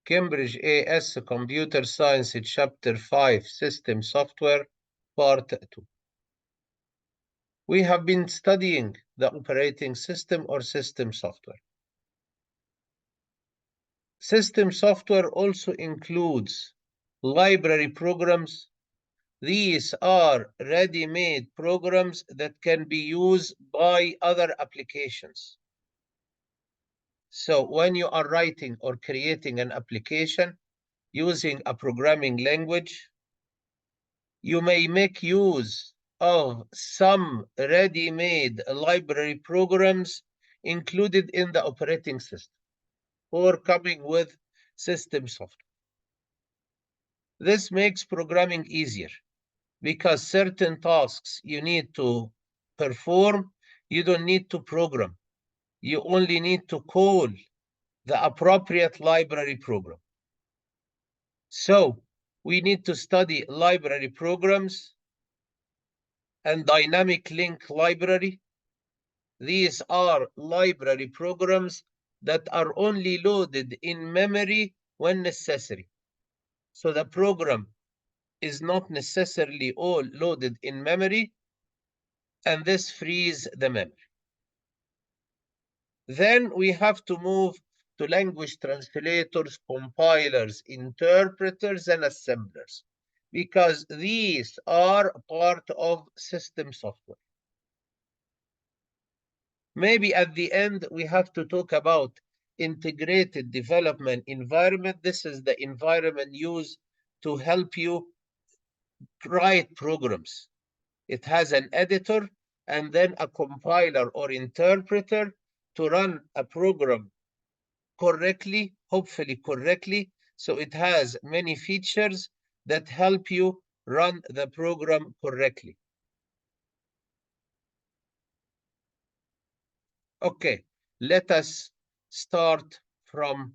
Cambridge AS Computer Science, Chapter 5, System Software, Part 2. We have been studying the operating system or system software. System software also includes library programs. These are ready-made programs that can be used by other applications. So when you are writing or creating an application using a programming language, you may make use of some ready-made library programs included in the operating system or coming with system software. This makes programming easier because certain tasks you need to perform, you don't need to program. You only need to call the appropriate library program. So we need to study library programs and dynamic link library. These are library programs that are only loaded in memory when necessary. So the program is not necessarily all loaded in memory, and this frees the memory. Then we have to move to language translators, compilers, interpreters, and assemblers, because these are part of system software. Maybe at the end, we have to talk about integrated development environment. This is the environment used to help you write programs. It has an editor and then a compiler or interpreter to run a program correctly, hopefully correctly. So it has many features that help you run the program correctly. Okay, let us start from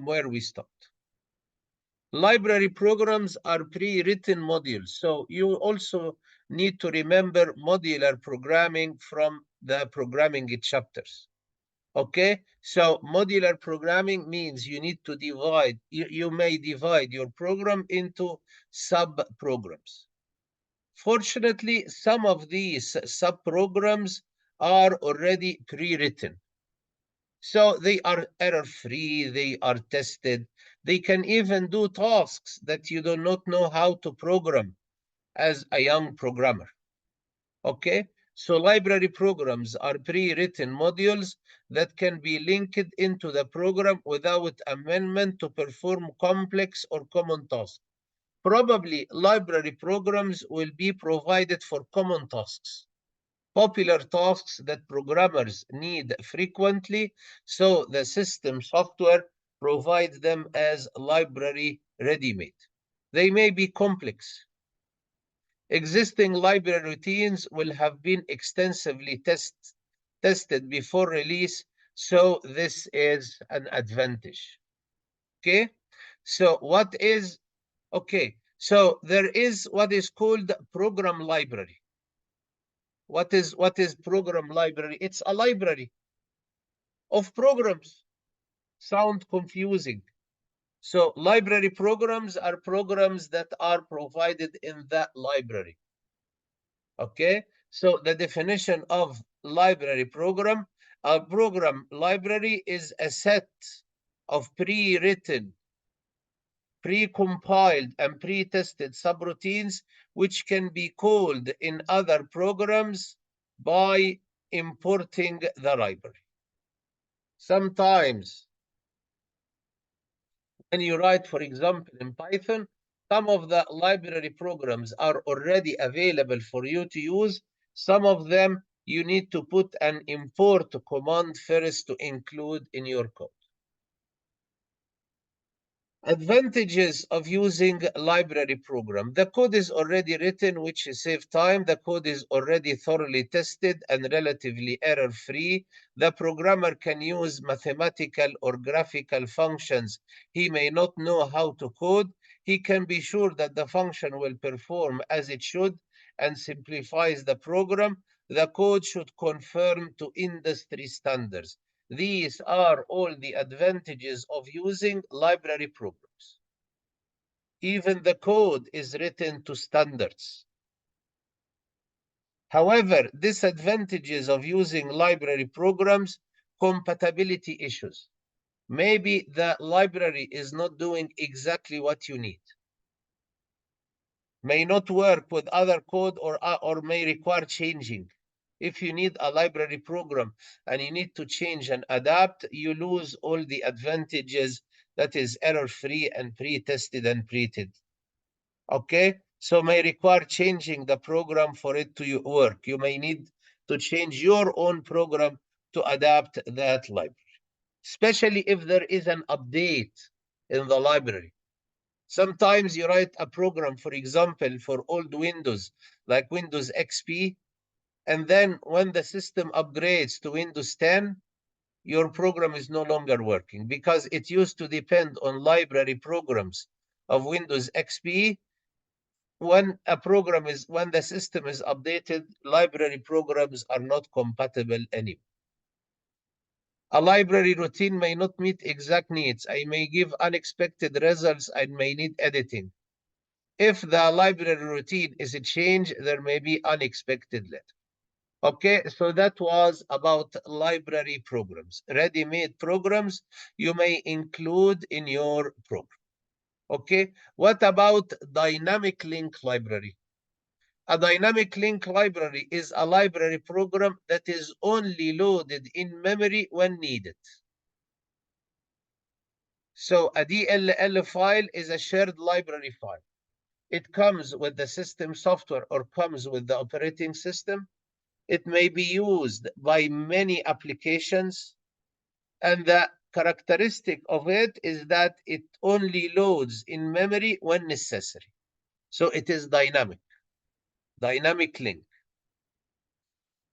where we stopped. Library programs are pre-written modules, so you also need to remember modular programming from the programming chapters. Okay, so modular programming means you need to divide, you may divide your program into sub-programs. Fortunately, some of these sub-programs are already pre-written. So they are error-free, they are tested. They can even do tasks that you do not know how to program as a young programmer. Okay, so library programs are pre-written modules that can be linked into the program without amendment to perform complex or common tasks. Probably library programs will be provided for common tasks, popular tasks that programmers need frequently, so the system software provides them as library ready-made. They may be complex. Existing library routines will have been extensively tested before release, so this is an advantage. Okay, so there is what is called program library. What is program library? It's a library of programs. Sound confusing. So library programs are programs that are provided in that library. Okay, so the definition of library program, a program library is a set of pre-written, pre-compiled, and pre-tested subroutines which can be called in other programs by importing the library. Sometimes when you write, for example, in Python, some of the library programs are already available for you to use. Some of them you need to put an import command first to include in your code. Advantages of using library program. The code is already written, which saves time. The code is already thoroughly tested and relatively error-free. The programmer can use mathematical or graphical functions he may not know how to code. He can be sure that the function will perform as it should and simplifies the program. The code should conform to industry standards. These are all the advantages of using library programs. Even the code is written to standards. However, disadvantages of using library programs, compatibility issues. Maybe the library is not doing exactly what you need. May not work with other code or may require changing. If you need a library program and you need to change and adapt, you lose all the advantages that is error-free and pre-tested and treated. Okay, so may require changing the program for it to work. You may need to change your own program to adapt that library, especially if there is an update in the library. Sometimes you write a program, for example, for old Windows, like Windows XP, and then when the system upgrades to Windows 10, your program is no longer working because it used to depend on library programs of Windows XP. When the system is updated, library programs are not compatible anymore. A library routine may not meet exact needs. I may give unexpected results and may need editing. If the library routine is changed, there may be unexpected letter. Okay, so that was about library programs. Ready-made programs you may include in your program. Okay, what about dynamic link library? A dynamic link library is a library program that is only loaded in memory when needed. So a DLL file is a shared library file. It comes with the system software or comes with the operating system. It may be used by many applications, and the characteristic of it is that it only loads in memory when necessary. So it is dynamic link.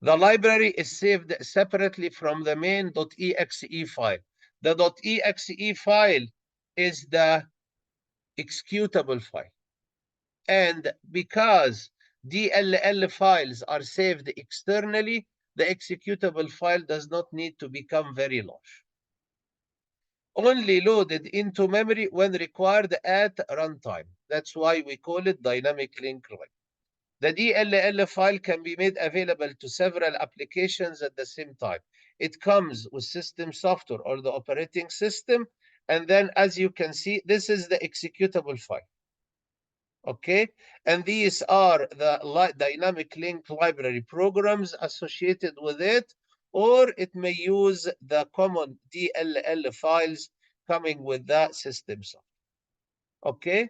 The library is saved separately from the main.exe file. The .exe file is the executable file. And because DLL files are saved externally, the executable file does not need to become very large. Only loaded into memory when required at runtime. That's why we call it dynamic link library. The DLL file can be made available to several applications at the same time. It comes with system software or the operating system. And then, as you can see, this is the executable file. Okay, and these are the dynamic link library programs associated with it, or it may use the common DLL files coming with that system software. Okay,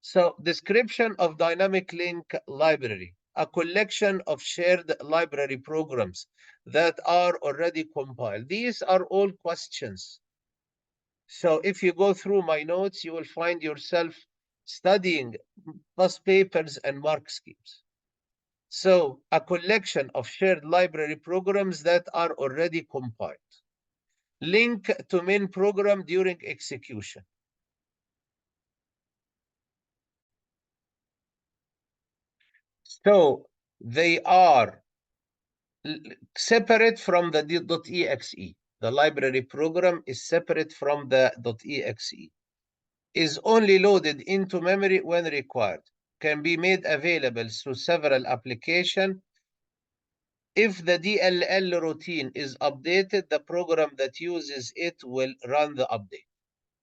so description of dynamic link library, a collection of shared library programs that are already compiled. These are all questions. So if you go through my notes, you will find yourself studying past papers and mark schemes. So a collection of shared library programs that are already compiled. Link to main program during execution. So they are separate from the .exe. The library program is separate from the .exe. Is only loaded into memory when required. Can be made available through several applications. If the DLL routine is updated, the program that uses it will run the update.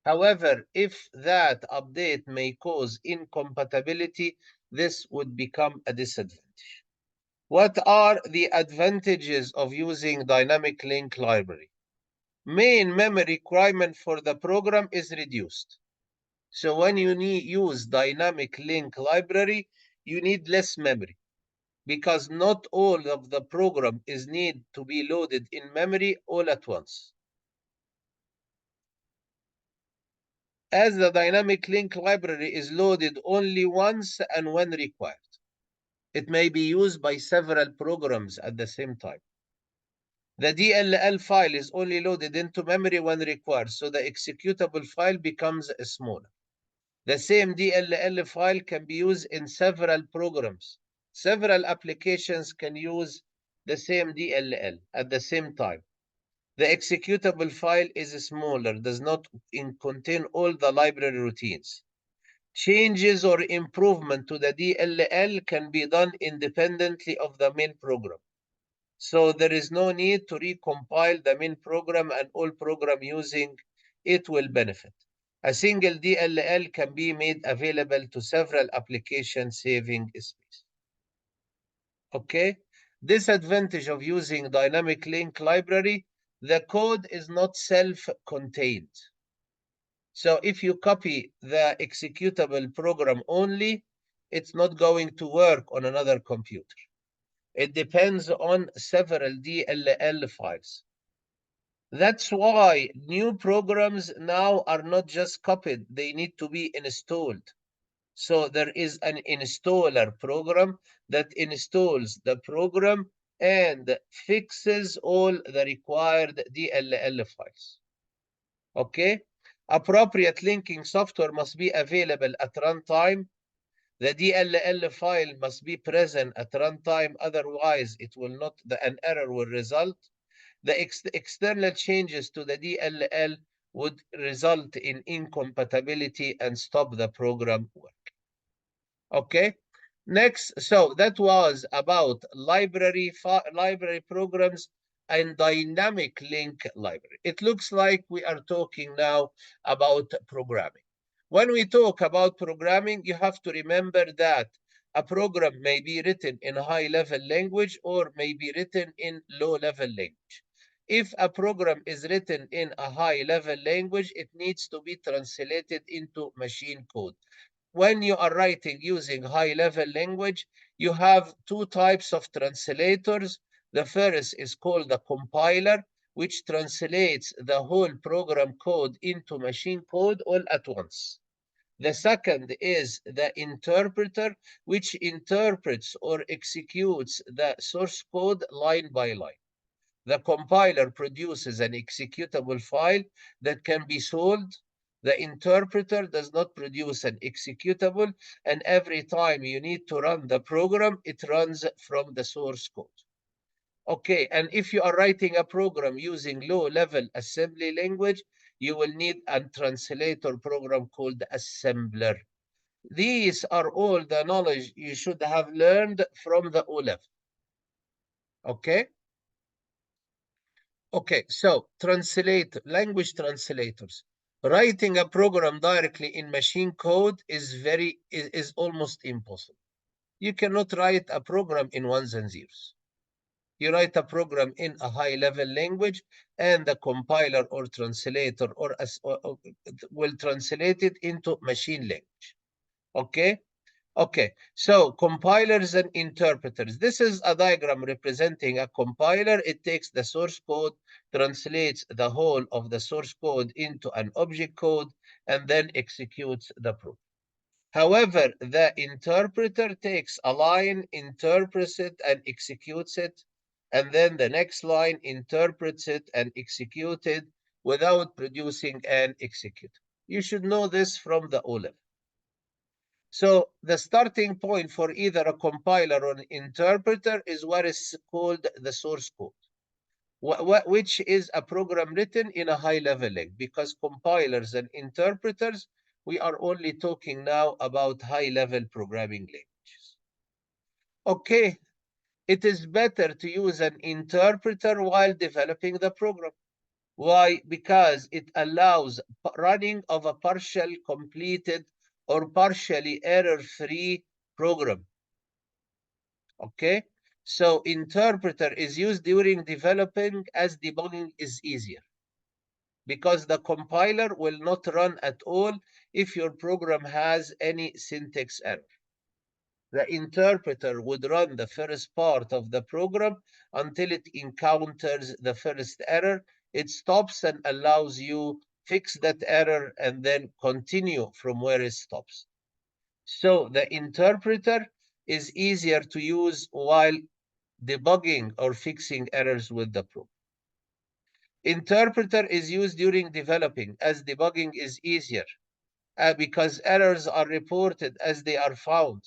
However, if that update may cause incompatibility, this would become a disadvantage. What are the advantages of using dynamic link library? Main memory requirement for the program is reduced. So when you use dynamic link library, you need less memory because not all of the program is need to be loaded in memory all at once. As the dynamic link library is loaded only once and when required. It may be used by several programs at the same time. The DLL file is only loaded into memory when required, so the executable file becomes smaller. The same DLL file can be used in several programs. Several applications can use the same DLL at the same time. The executable file is smaller, does not contain all the library routines. Changes or improvement to the DLL can be done independently of the main program. So there is no need to recompile the main program, and all program using it will benefit. A single DLL can be made available to several applications, saving space. Okay? Disadvantage of using dynamic link library, the code is not self-contained. So if you copy the executable program only, it's not going to work on another computer. It depends on several DLL files. That's why new programs now are not just copied, they need to be installed. So there is an installer program that installs the program and fixes all the required DLL files. Okay? Appropriate linking software must be available at runtime. The DLL file must be present at runtime, otherwise an error will result. The external changes to the DLL would result in incompatibility and stop the program work. Okay. Next, so that was about library programs and dynamic link library. It looks like we are talking now about programming. When we talk about programming, you have to remember that a program may be written in high-level language or may be written in low-level language. If a program is written in a high-level language, it needs to be translated into machine code. When you are writing using high-level language, you have two types of translators. The first is called the compiler, which translates the whole program code into machine code all at once. The second is the interpreter, which interprets or executes the source code line by line. The compiler produces an executable file that can be sold. The interpreter does not produce an executable, and every time you need to run the program, it runs from the source code. Okay, and if you are writing a program using low-level assembly language, you will need a translator program called assembler. These are all the knowledge you should have learned from the O-level. Okay? Okay, so language translators. Writing a program directly in machine code is almost impossible. You cannot write a program in ones and zeros. You write a program in a high-level language, and the compiler or translator will translate it into machine language. Okay? Okay, so compilers and interpreters. This is a diagram representing a compiler. It takes the source code, translates the whole of the source code into an object code, and then executes the program. However, the interpreter takes a line, interprets it, and executes it, and then the next line interprets it and executes it without producing an executable. You should know this from the O-level. So the starting point for either a compiler or an interpreter is what is called the source code, which is a program written in a high-level language. Because compilers and interpreters, we are only talking now about high-level programming languages. Okay, it is better to use an interpreter while developing the program. Why? Because it allows running of a partial completed or partially error-free program. Okay? So interpreter is used during developing as debugging is easier, because the compiler will not run at all if your program has any syntax error. The interpreter would run the first part of the program until it encounters the first error. It stops and allows you fix that error and then continue from where it stops. So the interpreter is easier to use while debugging or fixing errors with the program. Interpreter is used during developing as debugging is easier because errors are reported as they are found.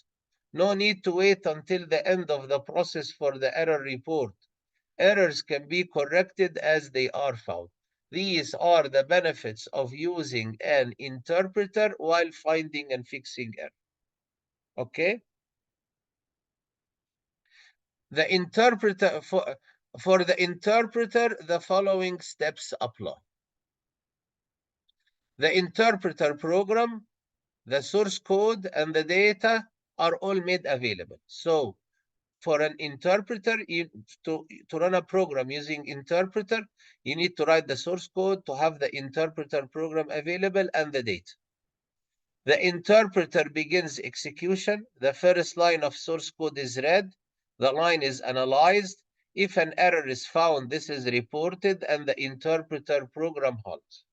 No need to wait until the end of the process for the error report. Errors can be corrected as they are found. These are the benefits of using an interpreter while finding and fixing error. Okay? The interpreter for the interpreter, the following steps apply. The interpreter program, the source code, and the data are all made available. So for an interpreter, to run a program using interpreter, you need to write the source code to have the interpreter program available and the data. The interpreter begins execution. The first line of source code is read. The line is analyzed. If an error is found, this is reported and the interpreter program halts.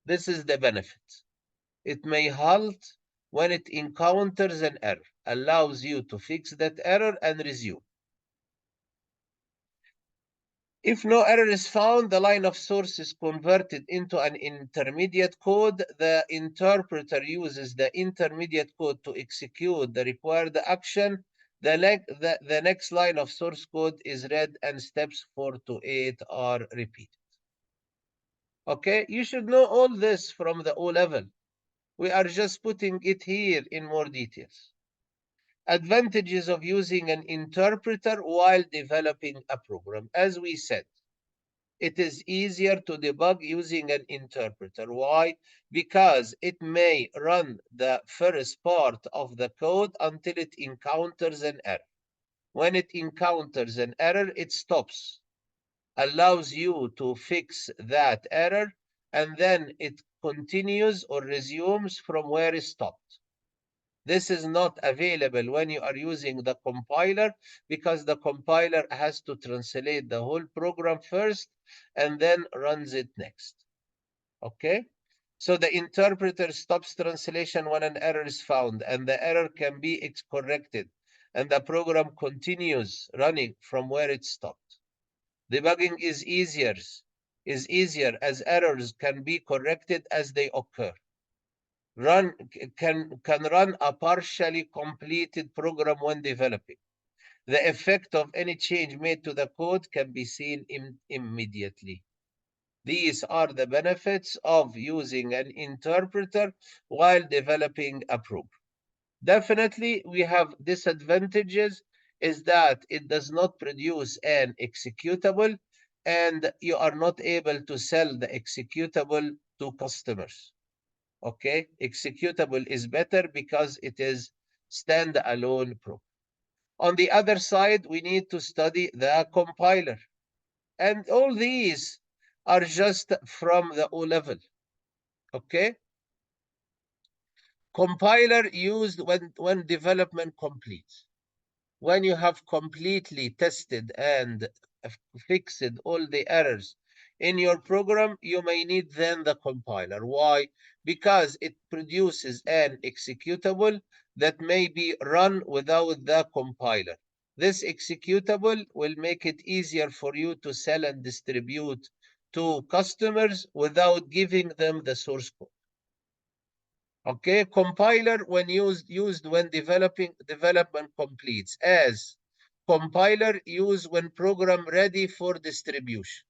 This is the benefit. It may halt when it encounters an error, allows you to fix that error and resume. If no error is found, the line of source is converted into an intermediate code. The interpreter uses the intermediate code to execute the required action. The next line of source code is read and steps 4 to 8 are repeated. Okay, you should know all this from the O level. We are just putting it here in more details. Advantages of using an interpreter while developing a program. As we said, it is easier to debug using an interpreter. Why? Because it may run the first part of the code until it encounters an error. When it encounters an error, it stops, allows you to fix that error, and then it continues or resumes from where it stopped. This is not available when you are using the compiler because the compiler has to translate the whole program first and then runs it next. Okay? So the interpreter stops translation when an error is found and the error can be corrected and the program continues running from where it stopped. Debugging is easier as errors can be corrected as they occur. Can run a partially completed program when developing. The effect of any change made to the code can be seen immediately. These are the benefits of using an interpreter while developing a program. Definitely, we have disadvantages is that it does not produce an executable and you are not able to sell the executable to customers. Okay, executable is better because it is standalone program. On the other side, we need to study the compiler. And all these are just from the O level. Okay? Compiler used when development completes. When you have completely tested and fixed all the errors in your program, you may need then the compiler. Why? Because it produces an executable that may be run without the compiler. This executable will make it easier for you to sell and distribute to customers without giving them the source code. Okay, compiler when used when development completes, as compiler used when program ready for distribution.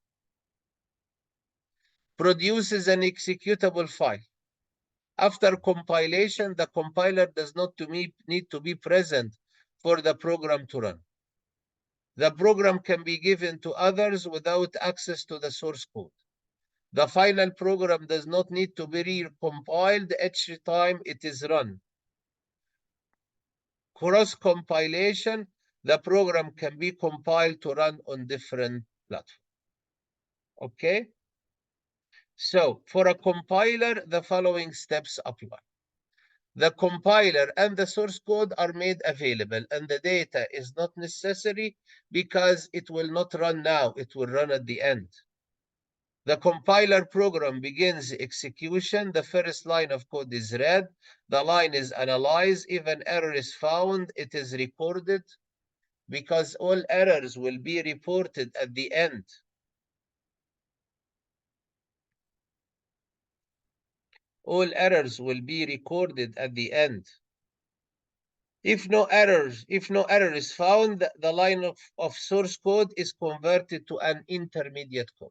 Produces an executable file. After compilation, the compiler does not need to be present for the program to run. The program can be given to others without access to the source code. The final program does not need to be recompiled each time it is run. Cross-compilation, the program can be compiled to run on different platforms. Okay? So, for a compiler, the following steps apply. The compiler and the source code are made available, and the data is not necessary because it will not run now, it will run at the end. The compiler program begins execution. The first line of code is read. The line is analyzed. If an error is found, it is recorded because all errors will be reported at the end. All errors will be recorded at the end. If no error is found, the line of source code is converted to an intermediate code.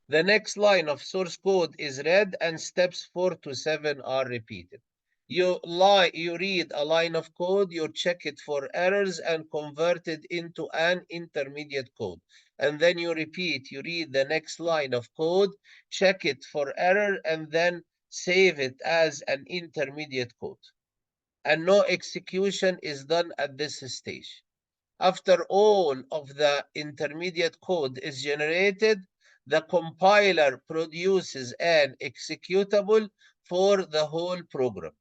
The next line of source code is read and steps 4 to 7 are repeated. You read a line of code, you check it for errors and convert it into an intermediate code. And then you read the next line of code, check it for error, and then save it as an intermediate code. And no execution is done at this stage. After all of the intermediate code is generated, the compiler produces an executable for the whole program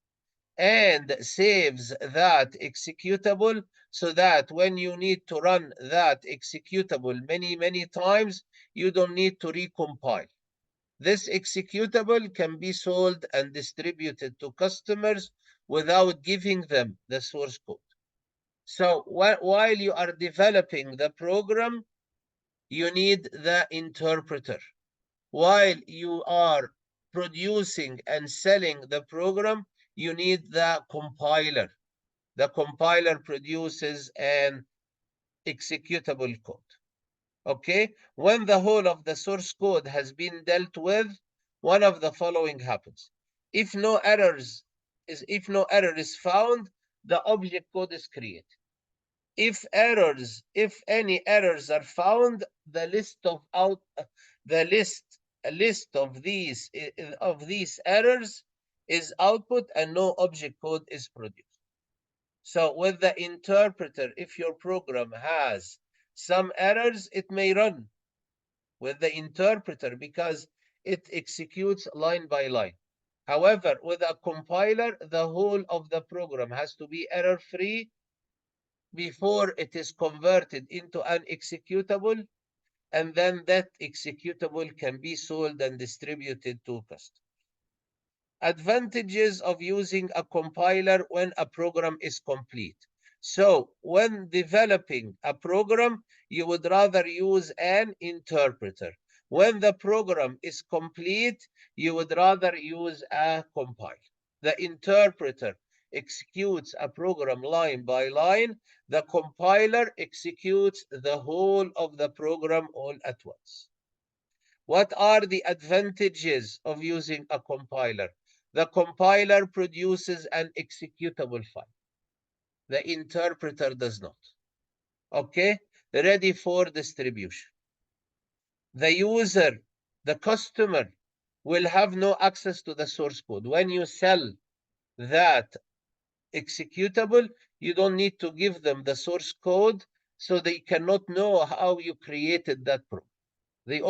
and saves that executable so that when you need to run that executable many times, you don't need to recompile. This executable can be sold and distributed to customers without giving them the source code. So while you are developing the program, you need the interpreter. While you are producing and selling the program, you need the compiler. The compiler produces an executable code. Okay? When the whole of the source code has been dealt with, one of the following happens. If no error is found, the object code is created. If any errors are found, the list of these errors is output and no object code is produced. So with the interpreter, if your program has some errors, it may run with the interpreter because it executes line by line. However, with a compiler, the whole of the program has to be error-free before it is converted into an executable, and then that executable can be sold and distributed to customers. Advantages of using a compiler when a program is complete. So when developing a program, you would rather use an interpreter. When the program is complete, you would rather use a compiler. The interpreter executes a program line by line. The compiler executes the whole of the program all at once. What are the advantages of using a compiler? The compiler produces an executable file. The interpreter does not. Okay? Ready for distribution. The user, the customer, will have no access to the source code. When you sell that executable, you don't need to give them the source code, so they cannot know how you created that program. They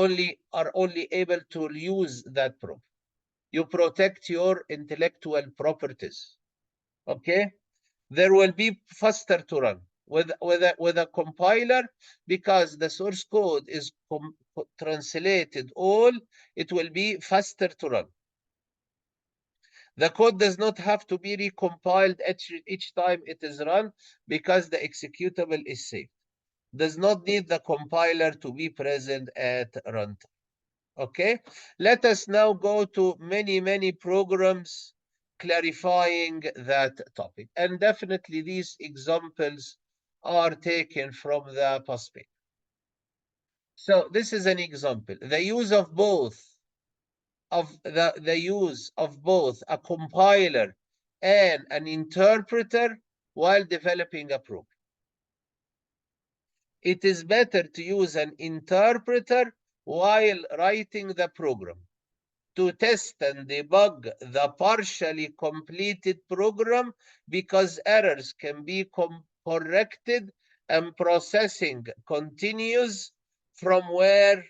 are only able to use that program. You protect your intellectual properties. Okay? There will be faster to run with a compiler because the source code is translated all. It will be faster to run. The code does not have to be recompiled each time it is run because the executable is saved. Does not need the compiler to be present at runtime. Okay, let us now go to many programs clarifying that topic. And definitely these examples are taken from the past paper. So this is an example. The use of both a compiler and an interpreter while developing a program. It is better to use an interpreter while writing the program to test and debug the partially completed program because errors can be corrected and processing continues from where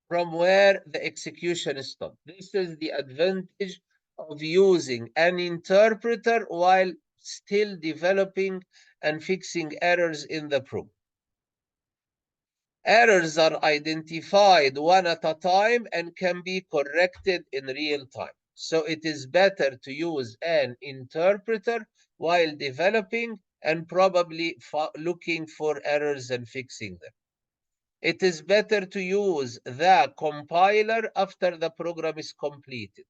the execution stopped. This is the advantage of using an interpreter while still developing and fixing errors in the program. Errors are identified one at a time and can be corrected in real time. So it is better to use an interpreter while developing and probably looking for errors and fixing them. It is better to use the compiler after the program is completed.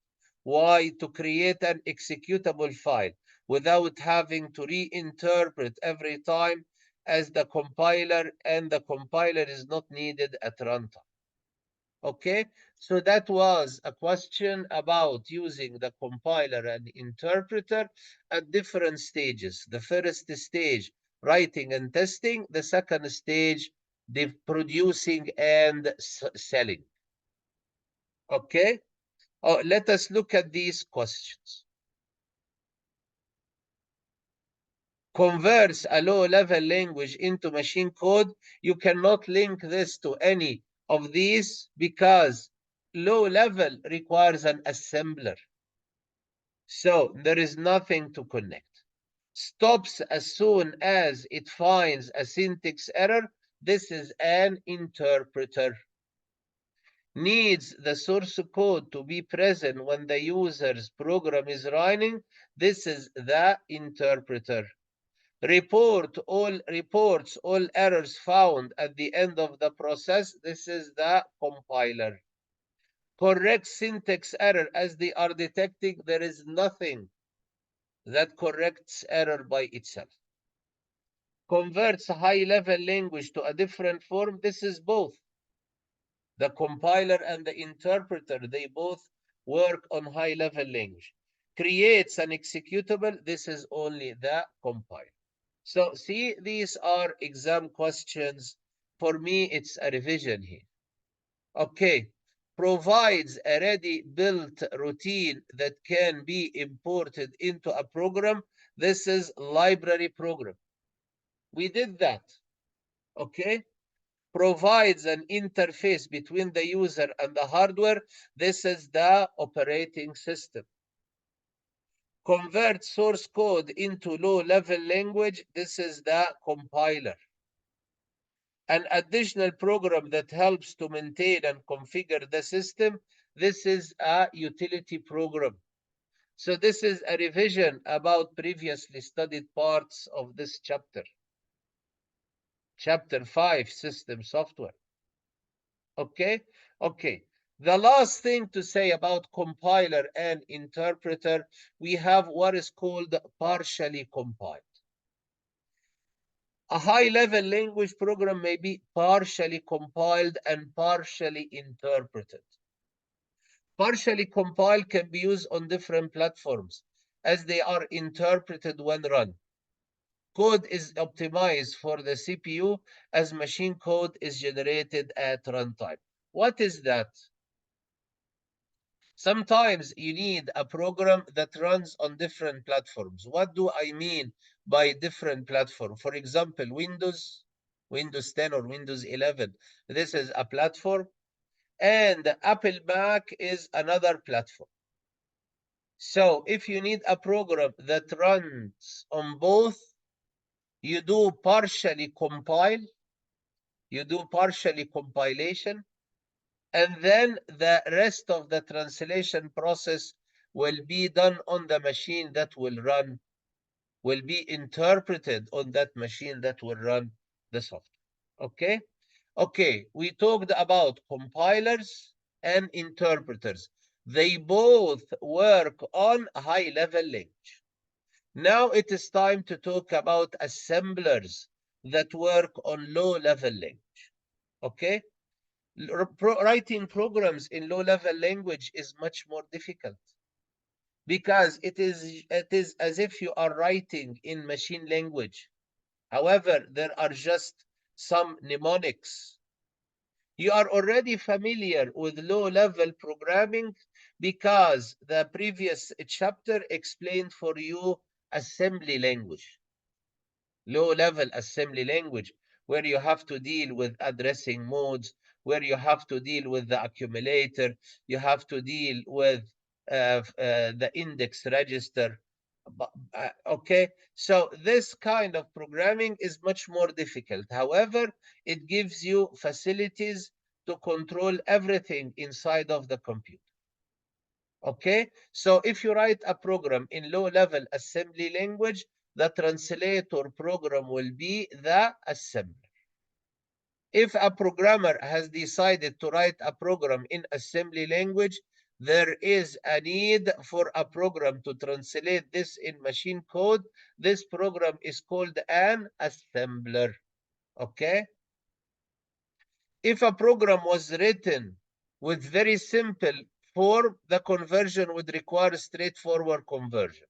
Why? To create an executable file without having to reinterpret every time as the compiler, and the compiler is not needed at runtime. Okay, so that was a question about using the compiler and interpreter at different stages. The first stage, writing and testing. The second stage, the producing and selling. Okay, let us look at these questions. Converts a low-level language into machine code. You cannot link this to any of these because low-level requires an assembler. So there is nothing to connect. Stops as soon as it finds a syntax error. This is an interpreter. Needs the source code to be present when the user's program is running. This is the interpreter. Reports all errors found at the end of the process. This is the compiler. Correct syntax error as they are detecting. There is nothing that corrects error by itself. Converts high-level language to a different form. This is both. The compiler and the interpreter, they both work on high-level language. Creates an executable. This is only the compiler. So see, these are exam questions. For me, it's a revision here. Okay. Provides a ready-built routine that can be imported into a program. This is library program. We did that. Okay. Provides an interface between the user and the hardware. This is the operating system. Convert source code into low-level language. This is the compiler. An additional program that helps to maintain and configure the system. This is a utility program. So this is a revision about previously studied parts of this chapter. Chapter 5, System Software. Okay? Okay. The last thing to say about compiler and interpreter, we have what is called partially compiled. A high-level language program may be partially compiled and partially interpreted. Partially compiled can be used on different platforms as they are interpreted when run. Code is optimized for the CPU as machine code is generated at runtime. What is that? Sometimes you need a program that runs on different platforms. What do I mean by different platform? For example, Windows 10 or Windows 11. This is a platform, and Apple Mac is another platform. So if you need a program that runs on both, you do partially compile, you do partially compilation, and then the rest of the translation process will be done on the machine that will run, will be interpreted on that machine that will run the software. Okay? Okay, we talked about compilers and interpreters. They both work on high-level language. Now it is time to talk about assemblers that work on low-level language. Okay? Writing programs in low-level language is much more difficult because it is as if you are writing in machine language. However, there are just some mnemonics. You are already familiar with low-level programming because the previous chapter explained for you assembly language. Low-level assembly language, where you have to deal with addressing modes, where you have to deal with the accumulator, you have to deal with the index register. Okay, so this kind of programming is much more difficult. However, it gives you facilities to control everything inside of the computer. Okay, so if you write a program in low-level assembly language, the translator program will be the assembler. If a programmer has decided to write a program in assembly language, there is a need for a program to translate this in machine code. This program is called an assembler. Okay? If a program was written with very simple form, the conversion would require straightforward conversion.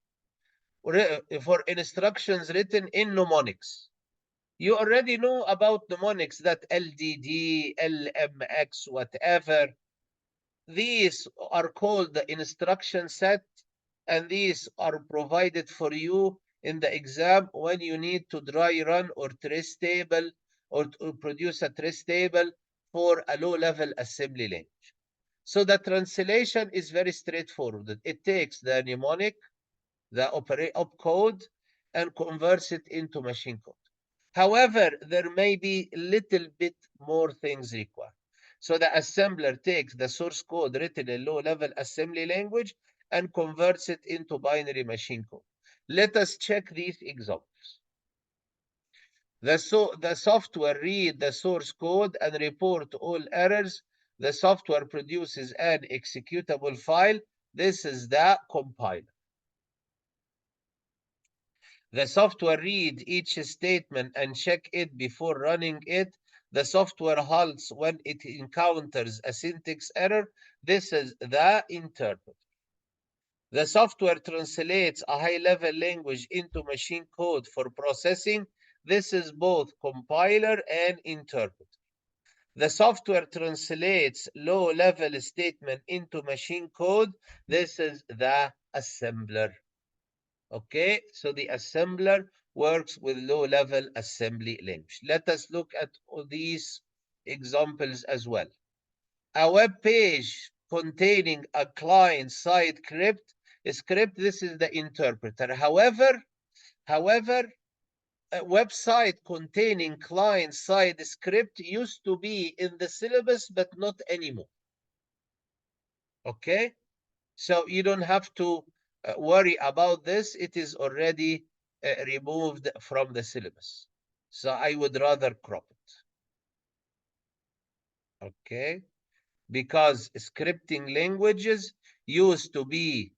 For instructions written in mnemonics, you already know about mnemonics, that LDD, LMX, whatever. These are called the instruction set, and these are provided for you in the exam when you need to dry run or trace table, or to produce a trace table for a low-level assembly language. So the translation is very straightforward. It takes the mnemonic, the opcode, and converts it into machine code. However, there may be a little bit more things required. So the assembler takes the source code written in low-level assembly language and converts it into binary machine code. Let us check these examples. The software reads the source code and report all errors. The software produces an executable file. This is the compiler. The software reads each statement and check it before running it. The software halts when it encounters a syntax error. This is the interpreter. The software translates a high-level language into machine code for processing. This is both compiler and interpreter. The software translates low-level statement into machine code. This is the assembler. Okay, so the assembler works with low-level assembly language. Let us look at all these examples as well. A web page containing a client-side script, this is the interpreter. However, a website containing client-side script used to be in the syllabus, but not anymore. Okay, so you don't have to worry about this. It is already removed from the syllabus. So I would rather crop it. Okay, because scripting languages used to be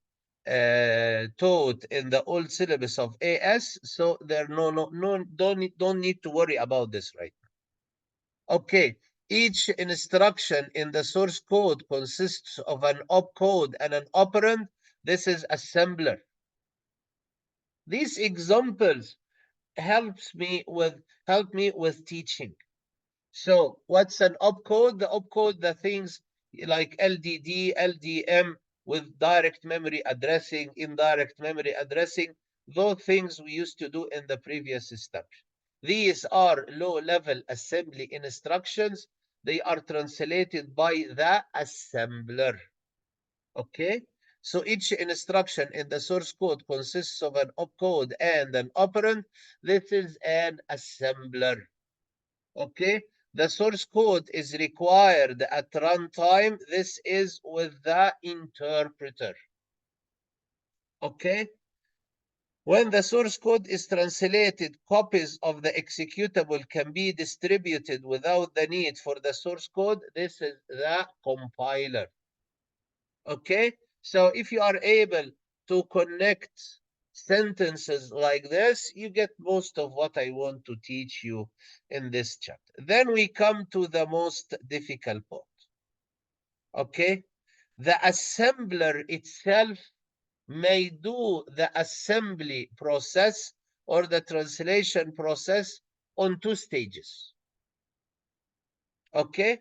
taught in the old syllabus of AS, so there don't need to worry about this right now. Okay, each instruction in the source code consists of an opcode and an operand. This is assembler. These examples help me with teaching. So what's an opcode? The opcode, the things like LDD, LDM with direct memory addressing, indirect memory addressing, those things we used to do in the previous step. These are low-level assembly instructions. They are translated by the assembler. Okay? So each instruction in the source code consists of an opcode and an operand. This is an assembler. Okay, the source code is required at runtime. This is with the interpreter. Okay, when the source code is translated, copies of the executable can be distributed without the need for the source code. This is the compiler. Okay, so if you are able to connect sentences like this, you get most of what I want to teach you in this chapter. Then we come to the most difficult part. Okay, the assembler itself may do the assembly process or the translation process on two stages. Okay,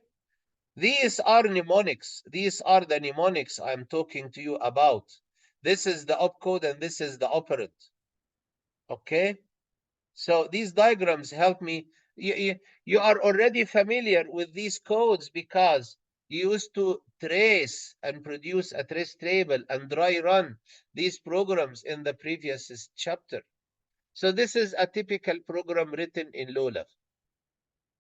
these are mnemonics. These are the mnemonics I'm talking to you about. This is the opcode and this is the operand. Okay, so these diagrams help me. You are already familiar with these codes because you used to trace and produce a trace table and dry run these programs in the previous chapter. So this is a typical program written in low level.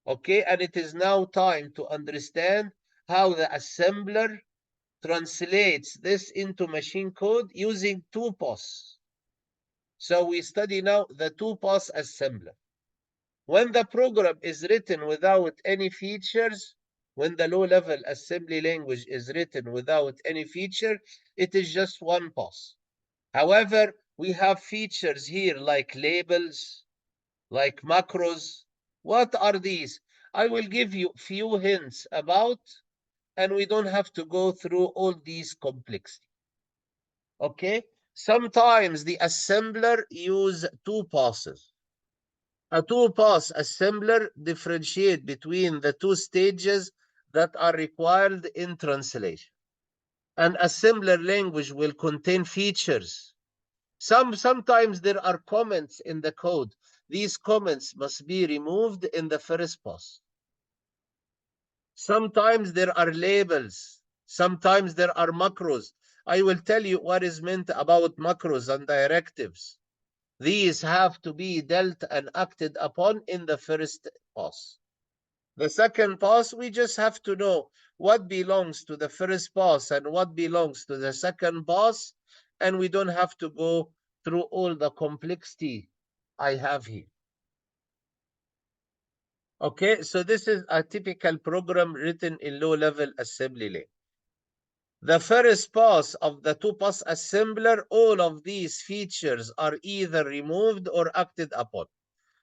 Okay, and it is now time to understand how the assembler translates this into machine code using two-pass. So we study now the two-pass assembler. When the program is written without any features, When the low-level assembly language is written without any feature, it is just one pass. However, we have features here like labels, like macros. What are these? I will give you few hints about, and we don't have to go through all these complexity. Okay? Sometimes the assembler use two passes. A two-pass assembler differentiate between the two stages that are required in translation. An assembler language will contain features. Sometimes there are comments in the code. These comments must be removed in the first pass. Sometimes there are labels. Sometimes there are macros. I will tell you what is meant about macros and directives. These have to be dealt and acted upon in the first pass. The second pass, we just have to know what belongs to the first pass and what belongs to the second pass, and we don't have to go through all the complexity I have here. Okay, so this is a typical program written in low-level assembly language. The first pass of the two-pass assembler, all of these features are either removed or acted upon.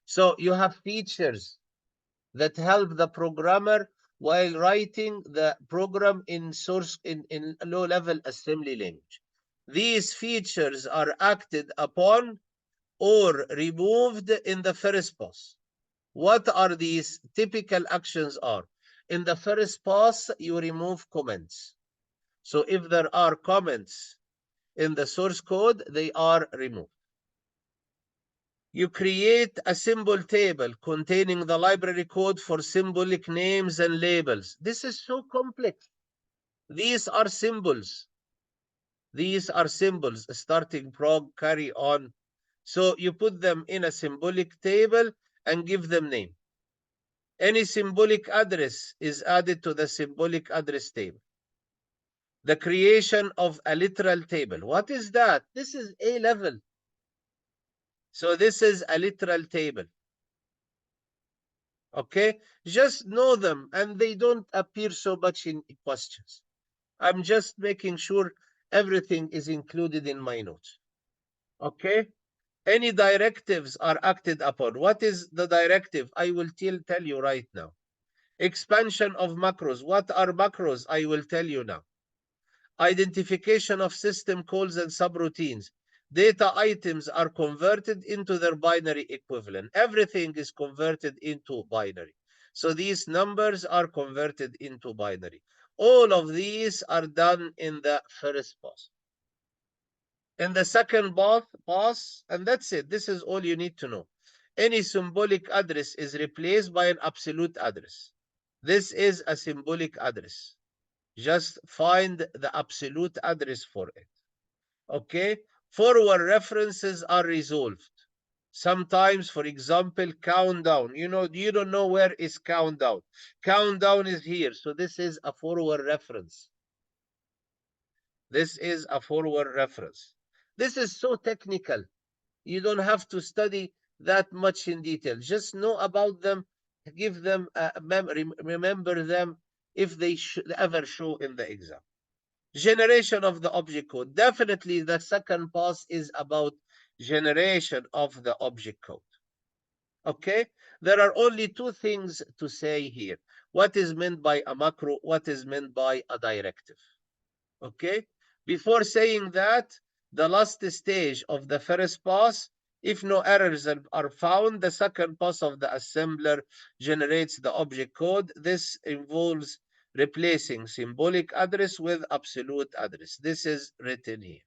So you have features that help the programmer while writing the program in low-level assembly language. These features are acted upon or removed in the first pass. What are these typical actions are? In the first pass, you remove comments. So if there are comments in the source code, they are removed. You create a symbol table containing the library code for symbolic names and labels. This is so complex. These are symbols. These are symbols, starting prog, carry on. So you put them in a symbolic table and give them name. Any symbolic address is added to the symbolic address table. The creation of a literal table. What is that? This is A level. So this is a literal table. Okay, just know them and they don't appear so much in questions. I'm just making sure everything is included in my notes. Okay, any directives are acted upon. What is the directive? I will tell you right now. Expansion of macros. What are macros? I will tell you now. Identification of system calls and subroutines. Data items are converted into their binary equivalent. Everything is converted into binary. So these numbers are converted into binary. All of these are done in the first pass. In the second pass, and that's it. This is all you need to know. Any symbolic address is replaced by an absolute address. This is a symbolic address. Just find the absolute address for it. Okay? Forward references are resolved. Sometimes, for example, countdown. You don't know where is countdown. Countdown is here. So this is a forward reference. This is a forward reference. This is so technical. You don't have to study that much in detail. Just know about them, give them a memory, remember them if they ever show in the exam. Generation of the object code. Definitely the second pass is about generation of the object code. Okay, there are only two things to say here. What is meant by a macro? What is meant by a directive? Okay, before saying that, the last stage of the first pass, if no errors are found, the second pass of the assembler generates the object code. This involves replacing symbolic address with absolute address. This is written here.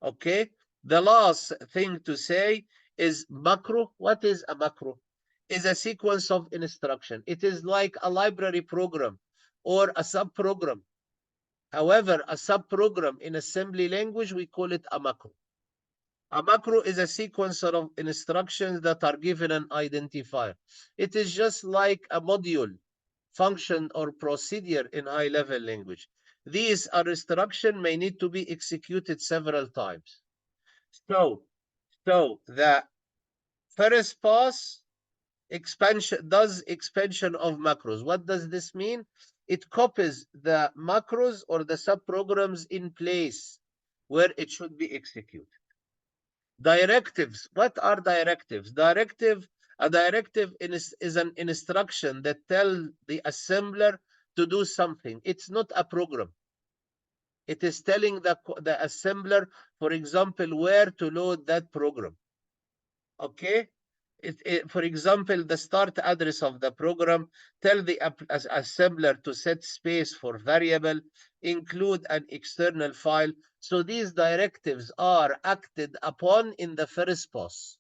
Okay, the last thing to say is macro. What is a macro? Is a sequence of instruction. It is like a library program or a subprogram. However, a subprogram in assembly language, we call it a macro. A macro is a sequence of instructions that are given an identifier. It is just like a module, function, or procedure in high-level language. These are instructions may need to be executed several times. So the first pass expansion of macros. What does this mean? It copies the macros or the subprograms in place where it should be executed. Directives. What are directives? A directive is an instruction that tells the assembler to do something. It's not a program. It is telling the assembler, for example, where to load that program. Okay? For example, the start address of the program, tell the assembler to set space for variable, include an external file. So these directives are acted upon in the first pass.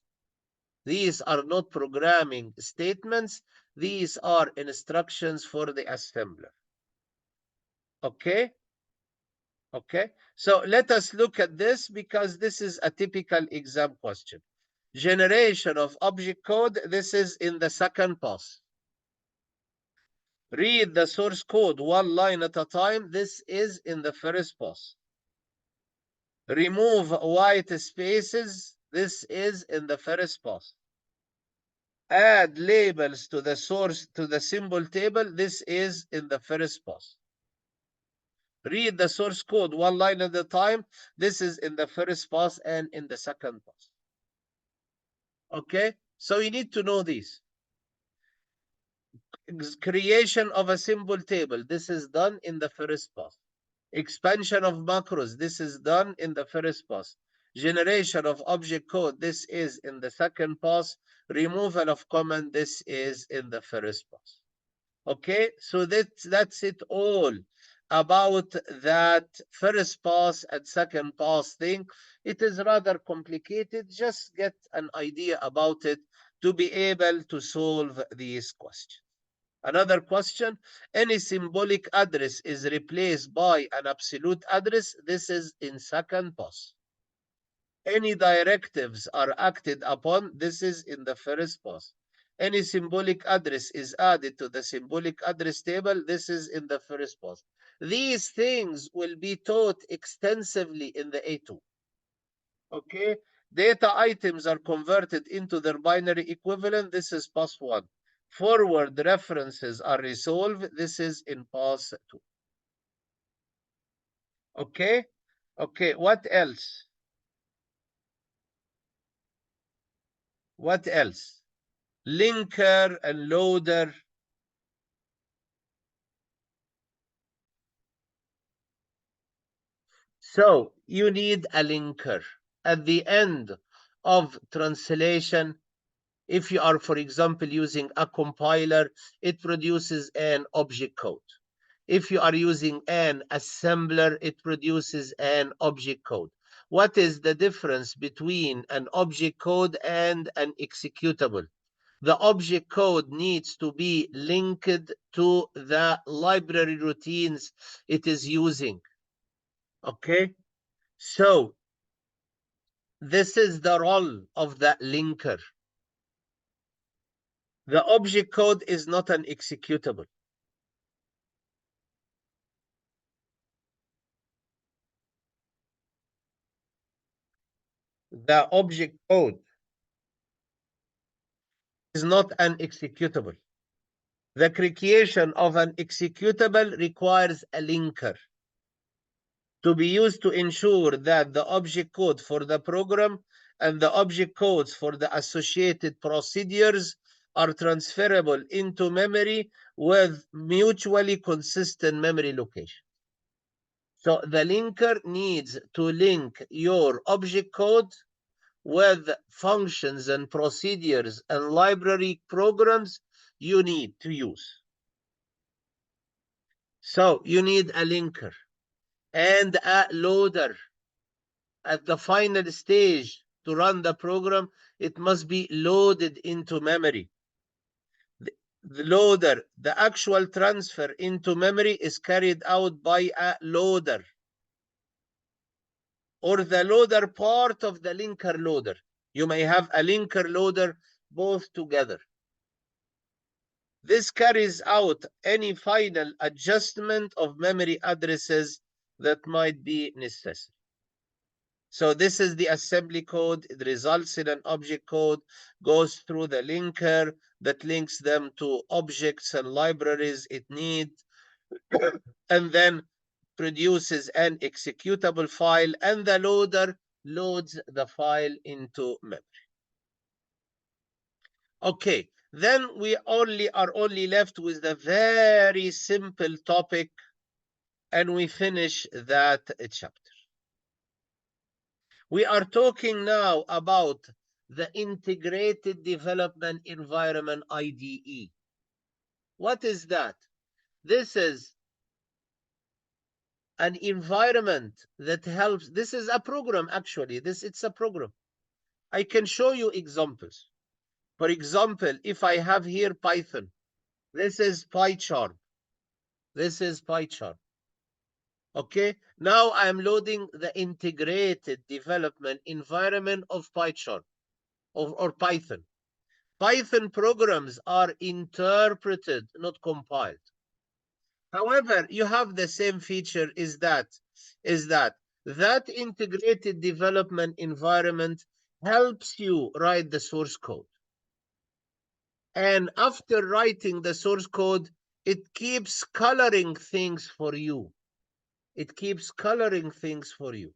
These are not programming statements. These are instructions for the assembler. Okay? Okay? So let us look at this because this is a typical exam question. Generation of object code, this is in the second pass. Read the source code one line at a time, this is in the first pass. Remove white spaces, this is in the first pass. Add labels to the source, to the symbol table, this is in the first pass. Read the source code one line at a time, this is in the first pass and in the second pass. Okay, so you need to know these. Creation of a symbol table, this is done in the first pass. Expansion of macros, this is done in the first pass. Generation of object code, this is in the second pass. Removal of command, this is in the first pass. Okay, so that's it all about that first pass and second pass thing. It is rather complicated. Just get an idea about it to be able to solve these questions. Another question, any symbolic address is replaced by an absolute address. This is in second pass. Any directives are acted upon. This is in the first pass. Any symbolic address is added to the symbolic address table. This is in the first pass. These things will be taught extensively in the A2. Okay, data items are converted into their binary equivalent. This is pass 1. Forward references are resolved. This is in pass 2. Okay, okay, what else? What else? Linker and loader. So you need a linker. At the end of translation, if you are, for example, using a compiler, it produces an object code. If you are using an assembler, it produces an object code. What is the difference between an object code and an executable? The object code needs to be linked to the library routines it is using. Okay, so this is the role of the linker. The object code is not an executable. The object code is not an executable. The creation of an executable requires a linker to be used to ensure that the object code for the program and the object codes for the associated procedures are transferable into memory with mutually consistent memory location. So the linker needs to link your object code with functions and procedures and library programs you need to use. So you need a linker and a loader. At the final stage to run the program, it must be loaded into memory. The loader, the actual transfer into memory is carried out by a loader or the loader part of the linker loader. You may have a linker loader both together. This carries out any final adjustment of memory addresses that might be necessary. So this is the assembly code. It results in an object code, goes through the linker that links them to objects and libraries it needs, and then produces an executable file, and the loader loads the file into memory. Okay, then we are only left with the very simple topic, and we finish that chapter. We are talking now about the Integrated Development Environment, IDE. What is that? This is an environment that helps. This is a program, actually. It's a program. I can show you examples. For example, if I have here Python, this is PyCharm. This is PyCharm. Okay, now I'm loading the integrated development environment of PyCharm or Python. Python programs are interpreted, not compiled. However, you have the same feature is that integrated development environment helps you write the source code. And after writing the source code, it keeps coloring things for you. It keeps coloring things for you.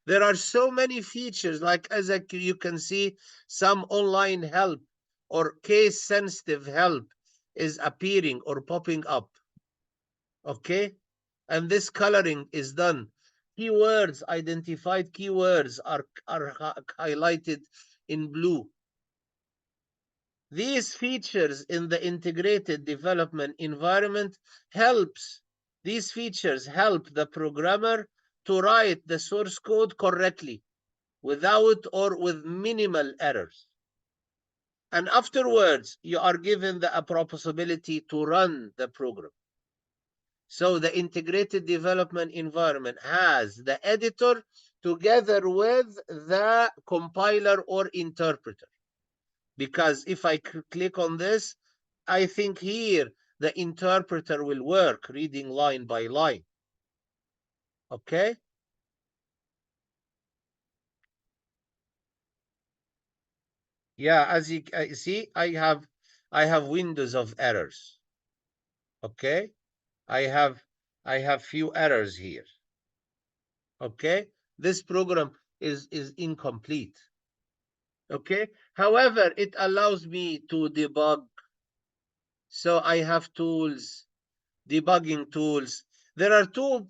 There are so many features, like as you can see, some online help or case sensitive help is appearing or popping up. Okay, and this coloring is done. Keywords, identified keywords are highlighted in blue. These features in the integrated development environment these features help the programmer to write the source code correctly without or with minimal errors. And afterwards, you are given the possibility to run the program. So the integrated development environment has the editor together with the compiler or interpreter. Because if I click on this, I think here the interpreter will work, reading line by line. Okay? Yeah, as you see, I have windows of errors. Okay? I have few errors here. Okay? This program is incomplete. Okay? However, it allows me to debug. So I have tools, debugging tools. There are two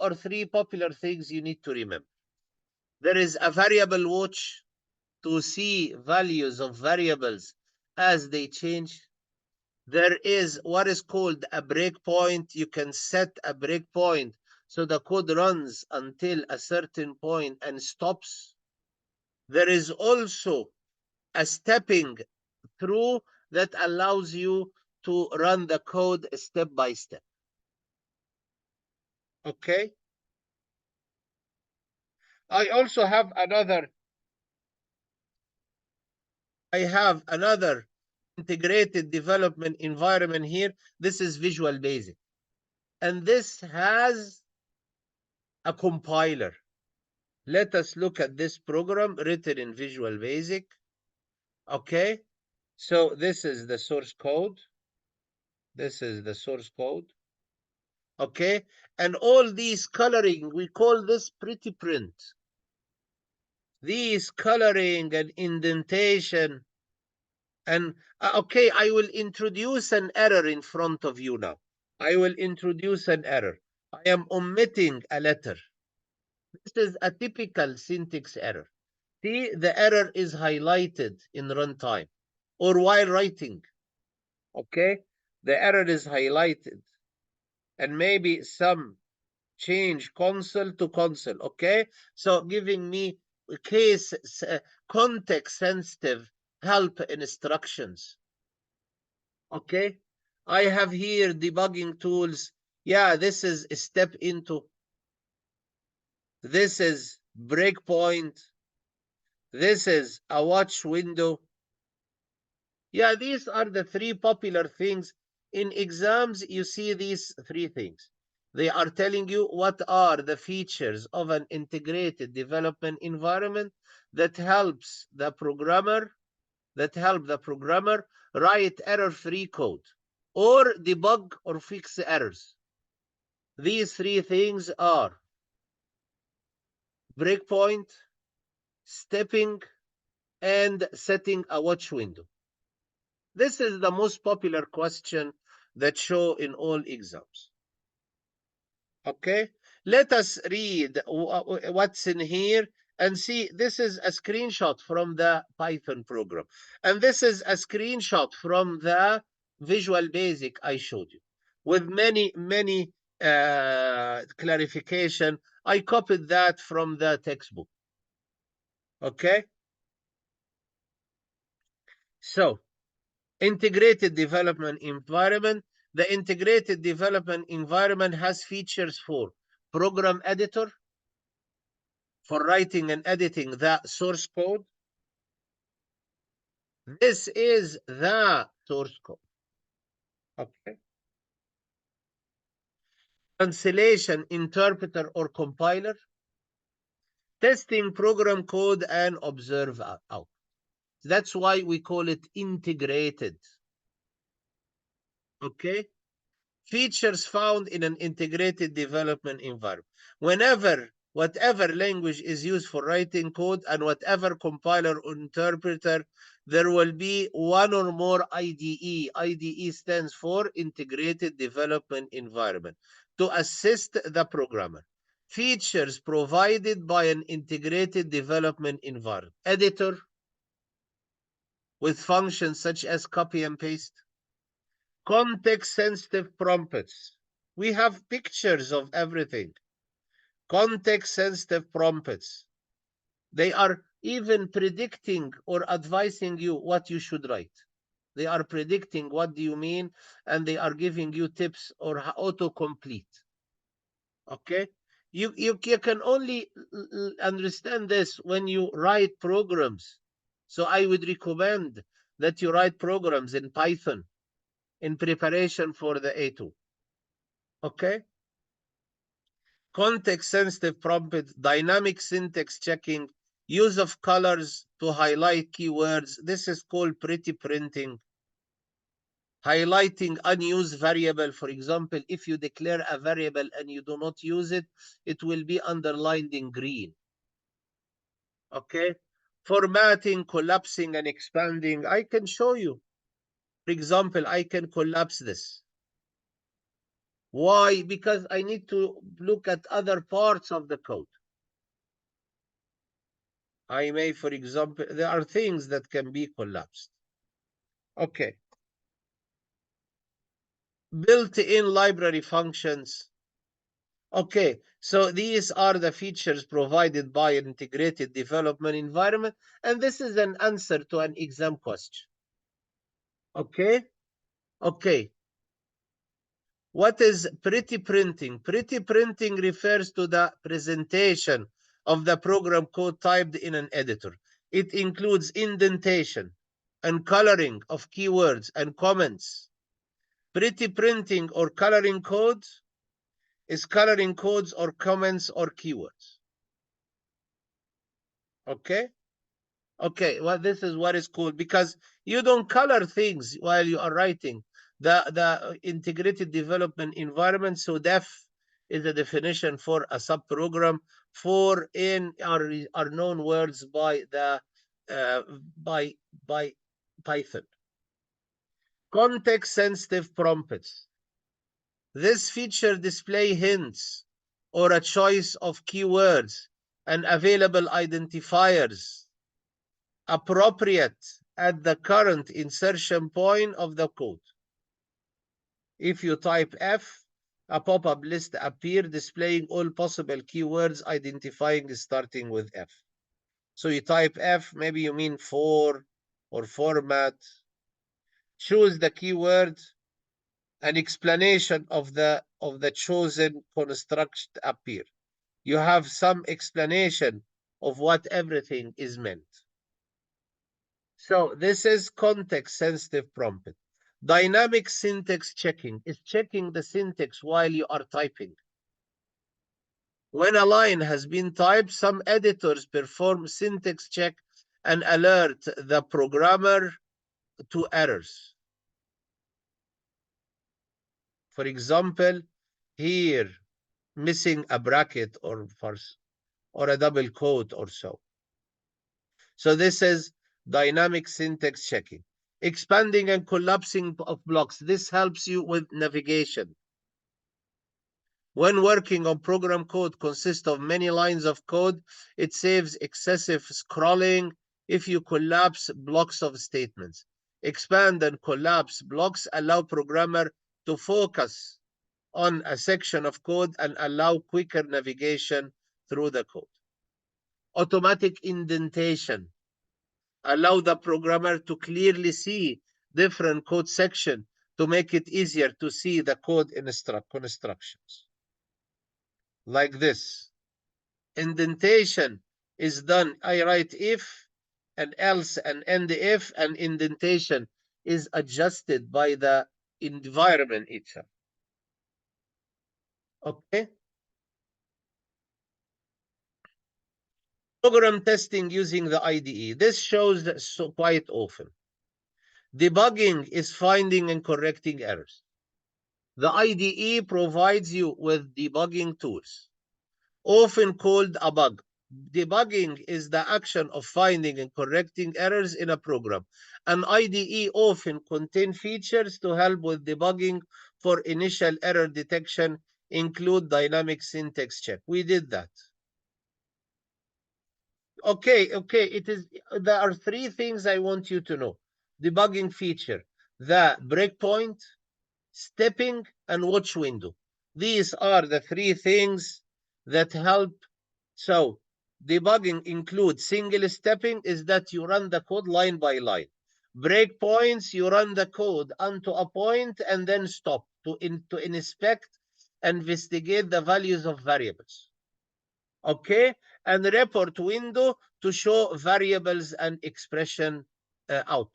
or three popular things you need to remember. There is a variable watch to see values of variables as they change. There is what is called a breakpoint. You can set a breakpoint so the code runs until a certain point and stops. There is also a stepping through that allows you to run the code step by step. Okay. I also have another integrated development environment here. This is Visual Basic. And this has a compiler. Let us look at this program written in Visual Basic. Okay. So this is the source code. This is the source code. Okay. And all these coloring, we call this pretty print. These coloring and indentation. And okay, I will introduce an error in front of you now. I will introduce an error. I am omitting a letter. This is a typical syntax error. See, the error is highlighted in runtime or while writing. Okay, the error is highlighted, and maybe some change console to console. Okay, so giving me case context sensitive help instructions. Okay, I have here debugging tools. Yeah, this is a step into. This is breakpoint. This is a watch window. Yeah, these are the three popular things. In exams, you see these three things. They are telling you what are the features of an integrated development environment that helps the programmer write error-free code or debug or fix errors. These three things are breakpoint, stepping, and setting a watch window. This is the most popular question that show in all exams. Okay, let us read what's in here and see. This is a screenshot from the Python program, and this is a screenshot from the Visual Basic I showed you with many clarification. I copied that from the textbook. Okay, so integrated development environment. The integrated development environment has features for program editor, for writing and editing the source code. This is the source code. Okay. Translation interpreter or compiler. Testing program code and observe out. That's why we call it integrated. Okay. Features found in an integrated development environment. Whatever language is used for writing code and whatever compiler or interpreter, there will be one or more IDE. IDE stands for Integrated Development Environment to assist the programmer. Features provided by an integrated development environment. Editor with functions such as copy and paste. Context-sensitive prompts. We have pictures of everything. Context-sensitive prompts. They are even predicting or advising you what you should write. They are predicting what do you mean, and they are giving you tips or autocomplete. Okay? You can only understand this when you write programs. So I would recommend that you write programs in Python in preparation for the A2. Okay? Context-sensitive prompt, dynamic syntax checking, use of colors to highlight keywords. This is called pretty printing. Highlighting unused variable. For example, if you declare a variable and you do not use it, it will be underlined in green. Okay? Formatting, collapsing, and expanding. I can show you. For example, I can collapse this. Why? Because I need to look at other parts of the code. I may, for example, there are things that can be collapsed. Okay. Built-in library functions. Okay, so these are the features provided by an integrated development environment, and this is an answer to an exam question. Okay? Okay. What is pretty printing? Pretty printing refers to the presentation of the program code typed in an editor. It includes indentation and coloring of keywords and comments. Pretty printing or coloring codes is coloring codes or comments or keywords. Okay? Okay, well, this is what is cool because you don't color things while you are writing. The integrated development environment, so def is a definition for a subprogram. For in are known words by the by Python. Context sensitive prompts. This feature display hints or a choice of keywords and available identifiers appropriate at the current insertion point of the code. If you type F, a pop-up list appears displaying all possible keywords identifying starting with F. So you type F, maybe you mean for or format. Choose the keyword. An explanation of the chosen construct appear. You have some explanation of what everything is meant. So this is context sensitive prompt. Dynamic syntax checking is checking the syntax while you are typing. When a line has been typed, some editors perform syntax check and alert the programmer to errors. For example, here, missing a bracket or a double quote or so. So this is dynamic syntax checking. Expanding and collapsing of blocks. This helps you with navigation. When working on program code consists of many lines of code, it saves excessive scrolling if you collapse blocks of statements. Expand and collapse blocks allow programmer to focus on a section of code and allow quicker navigation through the code. Automatic indentation allow the programmer to clearly see different code sections to make it easier to see the code constructions. Like this. Indentation is done. I write if and else and end if, and indentation is adjusted by the environment itself. Okay. Program testing using the IDE. This shows that so quite often. Debugging is finding and correcting errors. The IDE provides you with debugging tools, often called a bug. Debugging is the action of finding and correcting errors in a program. An IDE often contains features to help with debugging. For initial error detection, include dynamic syntax check. We did that. Okay, there are three things I want you to know. Debugging feature, the breakpoint, stepping, and watch window. These are the three things that help. So debugging includes single stepping, is that you run the code line by line. Breakpoints, you run the code onto a point and then stop to inspect and investigate the values of variables. Okay, and report window to show variables and expression output.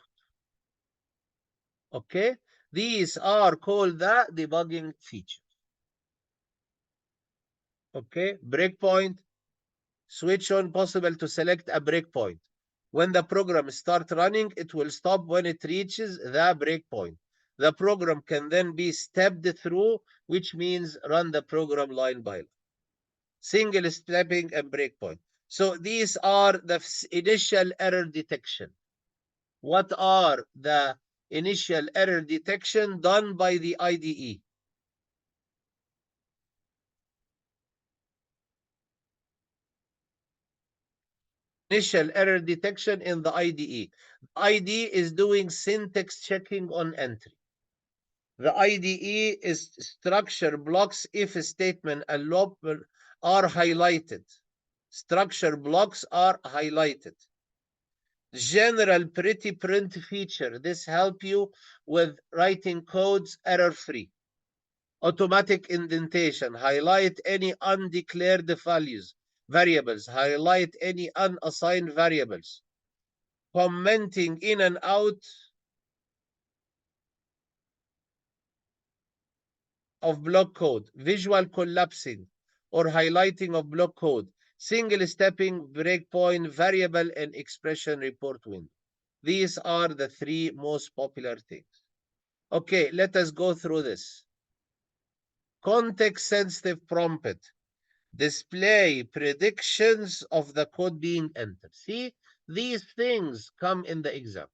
Okay, these are called the debugging features. Okay, breakpoint, switch on, possible to select a breakpoint. When the program starts running, it will stop when it reaches the breakpoint. The program can then be stepped through, which means run the program line by line. Single stepping and breakpoint. So these are the initial error detection. What are the initial error detection done by the IDE? Initial error detection in the IDE. The IDE is doing syntax checking on entry. The IDE is structure blocks if a statement and loop are highlighted. Structure blocks are highlighted. General pretty print feature. This help you with writing codes error-free. Automatic indentation. Highlight any undeclared values, variables. Highlight any unassigned variables. Commenting in and out of block code. Visual collapsing or highlighting of block code. Single stepping, breakpoint, variable, and expression report window. These are the three most popular things. Okay, let us go through this. Context sensitive prompt. Display predictions of the code being entered. See, these things come in the exam.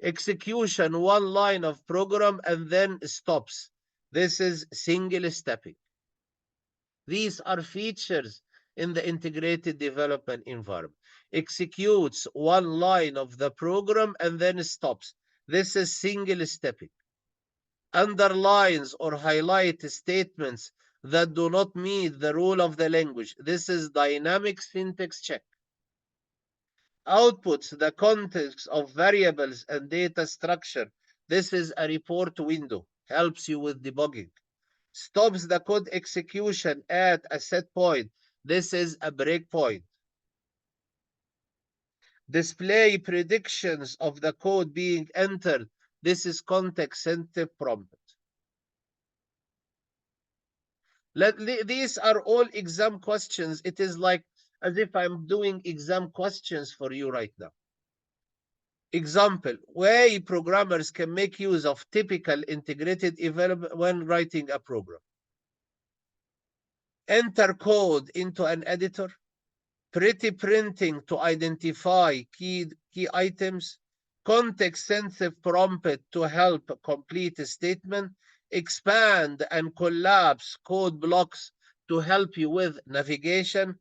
Execution, one line of program and then stops. This is single stepping. These are features in the integrated development environment. Executes one line of the program and then stops. This is single stepping. Underlines or highlight statements that do not meet the rule of the language. This is dynamic syntax check. Outputs the context of variables and data structure. This is a report window. Helps you with debugging. Stops the code execution at a set point. This is a breakpoint. display predictions of the code being entered. This is context-sensitive prompt. These are all exam questions. It is like as if I'm doing exam questions for you right now. Example, way programmers can make use of typical integrated development when writing a program. Enter code into an editor. Pretty printing to identify key items. Context-sensitive prompt to help complete a statement. Expand and collapse code blocks to help you with navigation.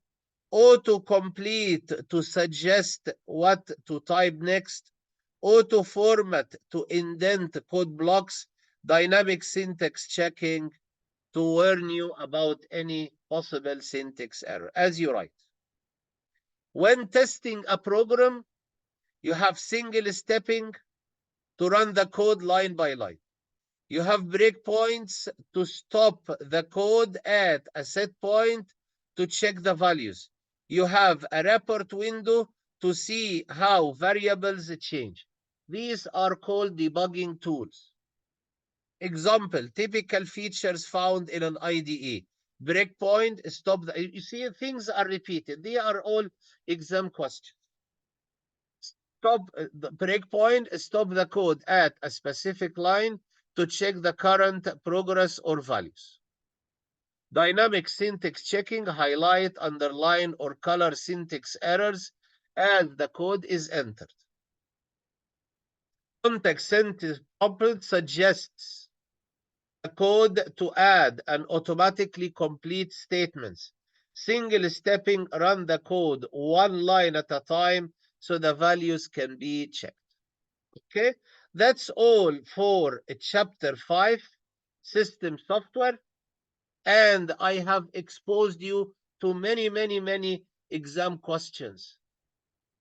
Auto-complete to suggest what to type next. Auto-format to indent code blocks. Dynamic syntax checking to warn you about any possible syntax error as you write. When testing a program, you have single stepping to run the code line by line. You have breakpoints to stop the code at a set point to check the values. You have a report window to see how variables change. These are called debugging tools. Example, typical features found in an IDE. Breakpoint, stop. You see, things are repeated. They are all exam questions. Stop the breakpoint, stop the code at a specific line to check the current progress or values. Dynamic syntax checking, highlight, underline, or color syntax errors as the code is entered. Context-sensitive prompt suggests the code to add and automatically complete statements. Single stepping, run the code one line at a time so the values can be checked. Okay, that's all for chapter 5, system software. And I have exposed you to many exam questions.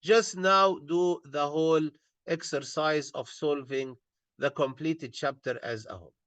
Just now do the whole exercise of solving the completed chapter as a whole.